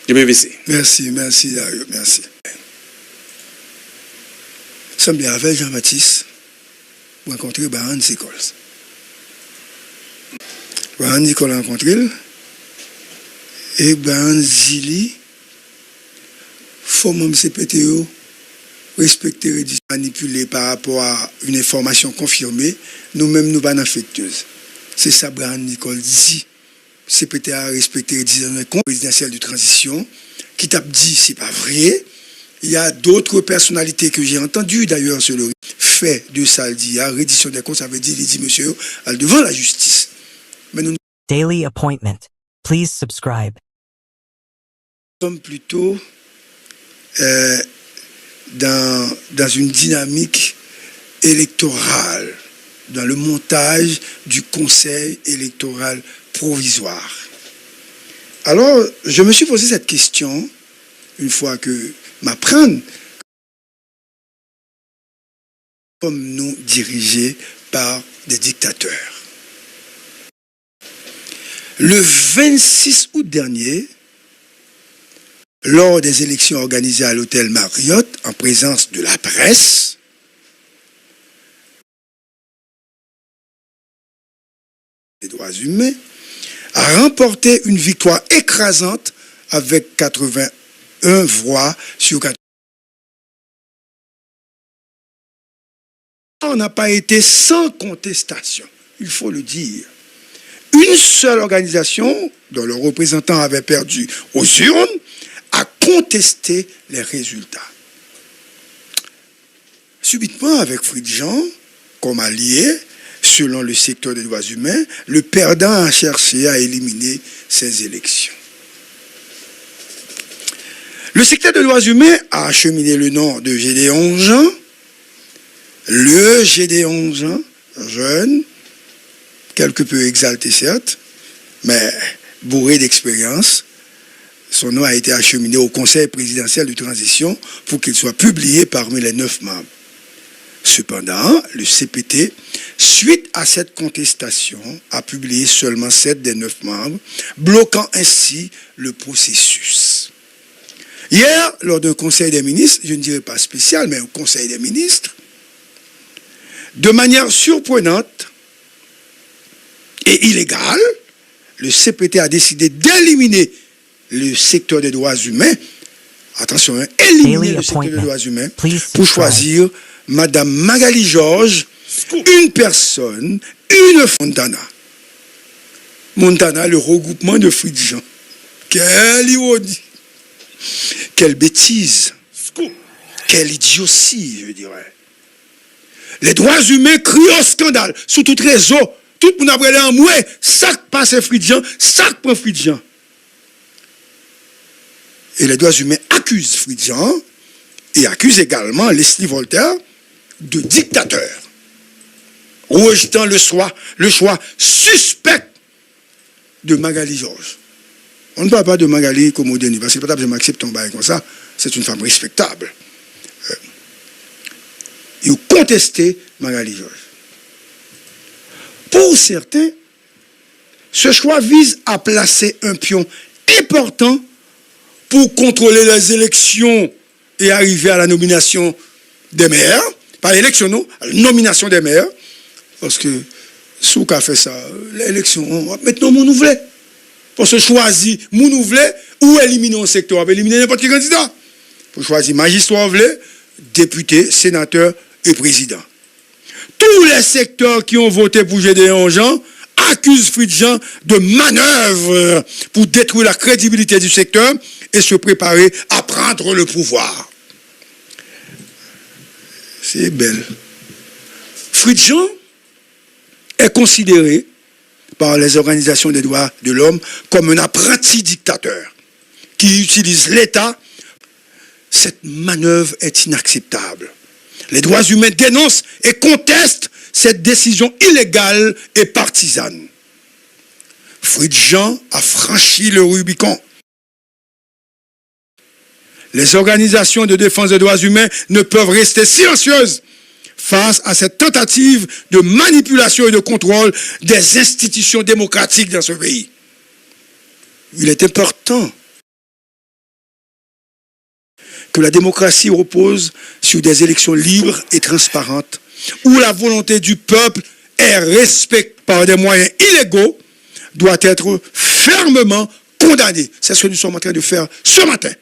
Du PVC. Merci, Dario, merci. Nous sommes avec Jean-Baptiste pour rencontrer Baran Nicolas. Baran Nicolas rencontré et Baran Zili, faut même CPTO respecter et manipuler par rapport à une information confirmée, nous-mêmes nous pas affectueuse. C'est ça Baran Nicolas dit. CPT a respecté les décisions présidentielles de transition, qui t'a dit c'est pas vrai. Il y a d'autres personnalités que j'ai entendues d'ailleurs sur le fait de ça, dit à reddition des comptes, ça veut dire, il dit monsieur, devant la justice. Mais nous Daily appointment. Please subscribe. sommes plutôt dans une dynamique électorale, dans le montage du conseil électoral provisoire. Alors, je me suis posé cette question, une fois que m'apprendre, comme nous dirigés par des dictateurs. Le 26 août dernier, lors des élections organisées à l'hôtel Marriott, en présence de la presse, des droits humains, a remporté une victoire écrasante avec 81 voix sur 80. On n'a pas été sans contestation, il faut le dire. Une seule organisation, dont le représentant avait perdu aux urnes, a contesté les résultats. Subitement, avec Fridjan comme allié, selon le secteur des droits humains, le perdant a cherché à éliminer ces élections. Le secteur des droits humains a acheminé le nom de Gédéon Jean, le Gédéon Jean, jeune, quelque peu exalté certes, mais bourré d'expérience. Son nom a été acheminé au Conseil présidentiel de transition pour qu'il soit publié parmi les 9 membres. Cependant, le CPT, suite à cette contestation, a publié seulement 7 des 9 membres, bloquant ainsi le processus. Hier, lors d'un conseil des ministres, je ne dirais pas spécial, mais un conseil des ministres, de manière surprenante et illégale, le CPT a décidé d'éliminer le secteur des droits humains. Attention, éliminer le secteur des droits humains pour choisir Madame Magali Georges, une personne, une Montana. Montana, le regroupement de Fridjan. Quelle ironie! Quelle bêtise! Quelle idiotie, je dirais. Les droits humains crient au scandale, sous tout réseau. Tout le monde a brûlé en mouet, sac passe Fridjan, sac prend Fridjan. Et les droits humains accusent Fridjan et accusent également Leslie Voltaire de dictateur, rejetant le choix suspect de Magali Georges. On ne parle pas de Magali comme au dernier, parce que peut-être je m'accepte ton bail comme ça, c'est une femme respectable. Ils ont contesté Magali Georges. Pour certains, ce choix vise à placer un pion important pour contrôler les élections et arriver à la nomination des maires. Pas l'élection, non, à la nomination des maires. Parce que, si on a fait ça, l'élection, maintenant, on nous voulait. Pour se choisir, on nous voulait, ou éliminer un secteur, on va éliminer n'importe quel candidat. Pour choisir magistrat, on voulait, député, sénateur et président. Tous les secteurs qui ont voté pour Gédéon Jean accusent Fridjan de manœuvre pour détruire la crédibilité du secteur et se préparer à prendre le pouvoir. C'est belle. Fridjan est considéré par les organisations des droits de l'homme comme un apprenti dictateur qui utilise l'État. Cette manœuvre est inacceptable. Les droits humains dénoncent et contestent cette décision illégale et partisane. Fridjan a franchi le Rubicon. Les organisations de défense des droits humains ne peuvent rester silencieuses face à cette tentative de manipulation et de contrôle des institutions démocratiques dans ce pays. Il est important que la démocratie repose sur des élections libres et transparentes, où la volonté du peuple est respectée par des moyens illégaux, doit être fermement condamnée. C'est ce que nous sommes en train de faire ce matin.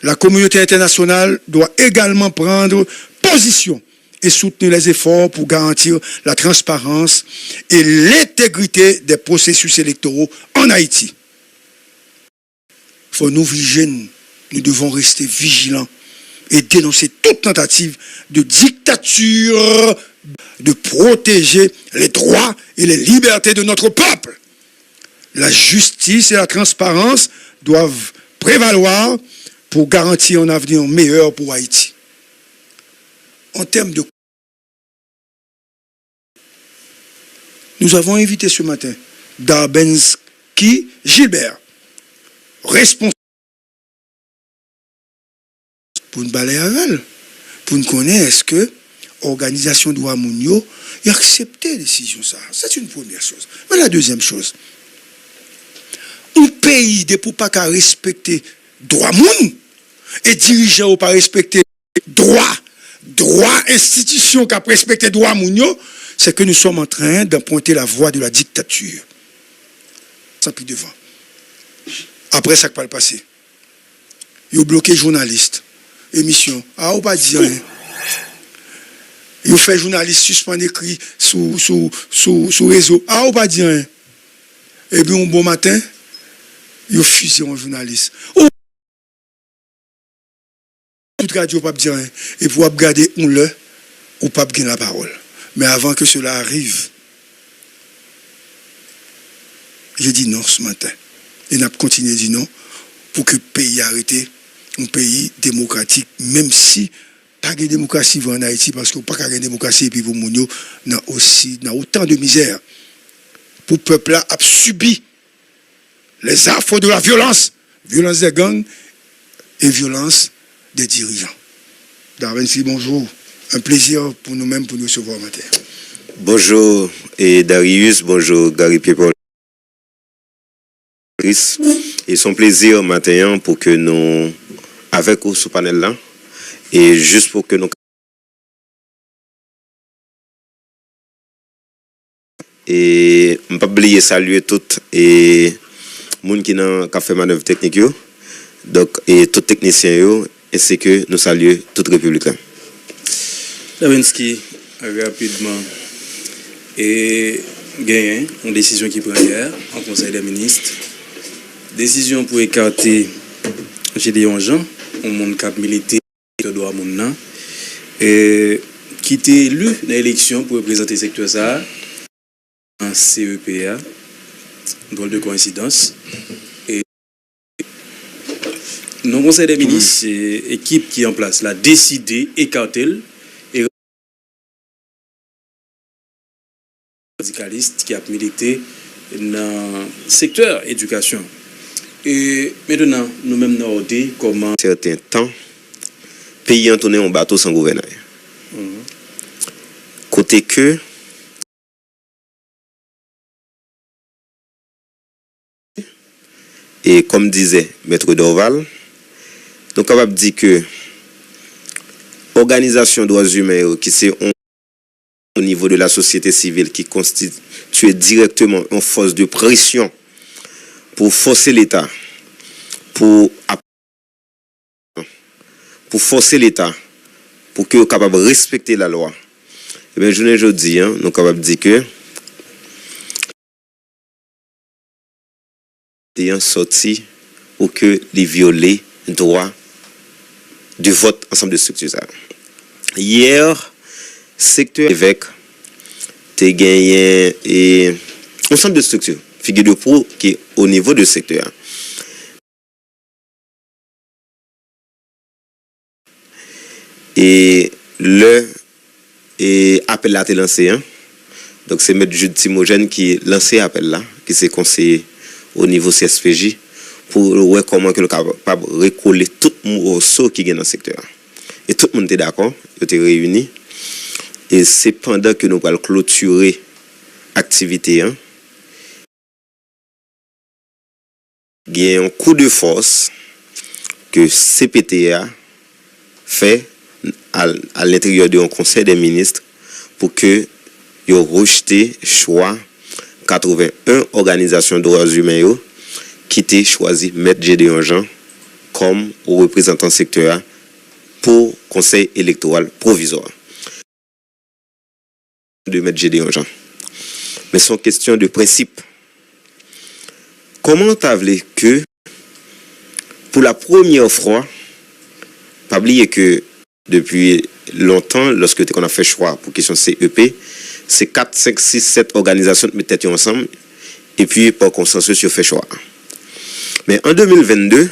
La communauté internationale doit également prendre position et soutenir les efforts pour garantir la transparence et l'intégrité des processus électoraux en Haïti. Il faut nous vigiler, nous devons rester vigilants et dénoncer toute tentative de dictature, de protéger les droits et les libertés de notre peuple. La justice et la transparence doivent prévaloir pour garantir un avenir meilleur pour Haïti. En termes de... Nous avons invité ce matin Darbensky Gilbert, responsable pour nous balayer avec elle, pour nous connaître est-ce que l'organisation de Ouamounio a accepté la décision. Ça. C'est une première chose. Mais la deuxième chose, un pays de pour pas qu'à respecter droit moun et dirigeant ou pas respecter droit institution qui a respecté droit mounio, c'est que nous sommes en train d'emprunter la voie de la dictature. Sans plus devant. Après ça qui va le passer. Ils ont bloqué journalistes, émission. Ah, ou pas dire rien. Ils ont fait journalistes suspendre écrit sous réseau. Ah, ou pas dire rien. Et puis un bon matin, ils ont fusé un journaliste. Toute radio pas dire rien. Et pour regarder on le ou pas gagner la parole. Mais avant que cela arrive, j'ai dit non ce matin. Et n'a continué à dire non pour que le pays arrête, un pays démocratique, même si pas de démocratie en Haïti, parce que pas de démocratie et puis vous mounio n'a autant de misère. Pour le peuple là a subi les affres de la violence des gangs et violence des dirigeants. Darbensky, bonjour. Un plaisir pour nous-mêmes pour nous recevoir matin. Bonjour et Darius, bonjour Gary People. Et son plaisir matin pour que nous, avec vous ce panel là, et juste pour que nous et je ne pas oublier saluer toutes et monde qui n'a fait manœuvre technique donc et tous techniciens ainsi que nous saluons toute République. Darbensky, rapidement, et gagné une décision qui prend hier en Conseil des ministres. Décision pour écarter Gédéon Jean, un monde cap militaire de droit moun et qui était élu dans l'élection pour représenter le secteur ça en CEPA, drôle de coïncidence. Et le Conseil des ministres, équipe qui est en place, l'a décidé d'écarter et syndicaliste qui a milité dans le secteur éducation. Et maintenant, nous-mêmes, nous avons dit comment... Certains temps, pays a tourné en bateau sans gouverneur. Côté que... Et comme disait Maître Dorval, nous sommes capables de dire que l'organisation des droits humains, qui c'est au niveau de la société civile, qui constitue directement une force de pression pour forcer l'État, pour forcer l'État, pour qu'il soit capable de respecter la loi. Et bien, je ne dis pas, nous sommes capables de dire que ayant sorti ou que les violer droit du vote ensemble de structures. Hier, secteur évêque a gagné et ensemble de structures, figure de proue qui est au niveau du secteur. Et le appel là été lancé. Donc c'est M. Jude Timogène qui lancé l'appel là, qui s'est conseillé au niveau CSPJ pour voir comment que le capable recoller tout le morceau qui est dans le secteur. Et tout le monde était d'accord, ils étaient réunis. Et c'est pendant que nous allons clôturer l'activité. Il y a un coup de force que CPTA fait à l'intérieur d'un conseil des ministres pour que ils rejeté choix 81 organisations de droits humains qui étaient choisi M. Gédéon Jean comme représentant secteur pour conseil électoral provisoire de M. Gédéon Jean. Mais c'est une question de principe. Comment t'as voulu que pour la première fois, pas oublier que depuis longtemps, lorsque on a fait choix pour question CEP, c'est 4, 5, 6, 7 organisations qui mettent ensemble et puis par consensus, ils ont fait choix. Mais en 2022,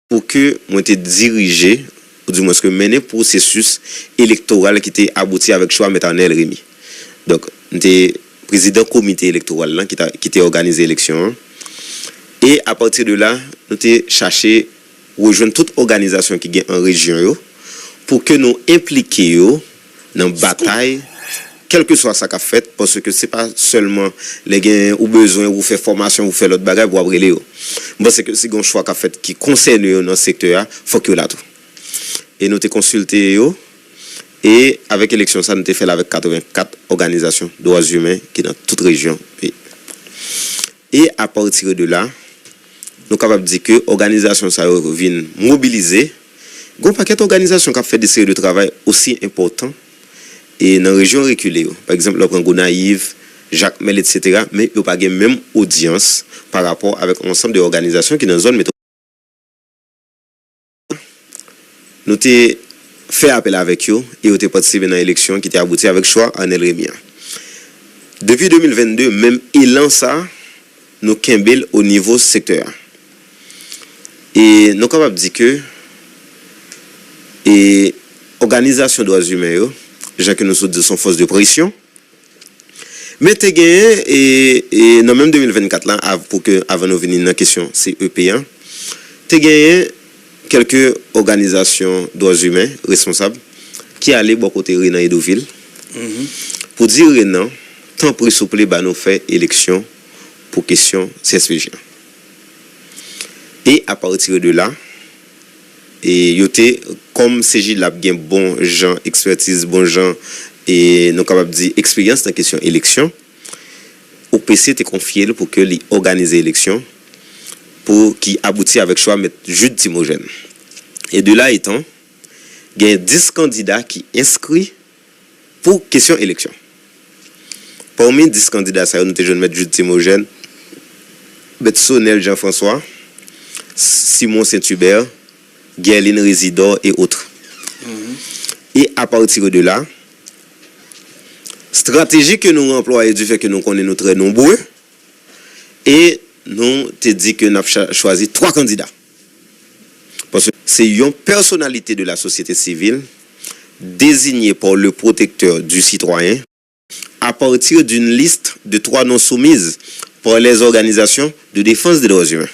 pour que moi été dirigé, ou du moins que mener processus électoral qui était abouti avec choix Métanel Rémi. Donc, j'étais président comité électoral là, qui était organisé l'élection. Et à partir de là, nous avons cherché rejoindre toute organisation qui est en région pour que nous impliquions dans la bataille, quel que soit ça qu'a fait, parce que ce n'est pas seulement les gains ou besoin, ou faire formation, ou faire l'autre bagage pour après les. Bon, c'est que c'est un choix qu'a fait qui concerne dans le secteur, il faut que là tout. Et nous avons consulté et avec l'élection, ça nous avons fait avec 84 organisations de droits humains qui sont dans toute région. Et à partir de là, nous sommes capables de dire que l'organisation vient mobiliser. Il y a un paquet d'organisations qui ont fait des séries de travail aussi importants et dans la région reculée. Par exemple, le Congo Naïve, Jacques Mel, etc. Mais il n'y a pas de même audience par rapport avec l'ensemble des organisations qui sont dans la zone métropolitaine. Nous avons fait appel avec eux et nous avons participé dans l'élection qui était aboutie avec choix en El Rémia. Depuis 2022, même élan ça, nous avons au niveau secteur. Et nous sommes capables de dire que l'organisation des droits humains, gens que nous sommes de son force de pression, mais tu as gagné, et dans même 2024, là, pour que, avant de venir dans la question CEP1, tu as gagné quelques organisations de droits humains responsables qui allaient bon côté Renan et Deauville pour dire Renan, tant pour souple, nous fait élection pour question CSPJ. Et à partir de là, et comme CJ l'a bien bon gens, expertise, bon gens, et nous capables de dire expérience dans la question élection, au PC était confié pour que les organiser l'élection pour qui aboutit avec choix mettre Jude Timogène. Et de là étant, il y a 10 candidats qui inscrits pour question élection. Parmi 10 candidats, ça nous avons mettre Jude Timogène, Betsonel Jean-François, Simon Saint-Hubert, Guerline Résidor et autres. Et à partir de là, stratégie que nous employons du fait que nous connaissons très nombreux, et nous te dit que nous avons choisi 3 candidats. Parce que c'est une personnalité de la société civile désignée par le protecteur du citoyen à partir d'une liste de 3 noms soumises par les organisations de défense des droits humains.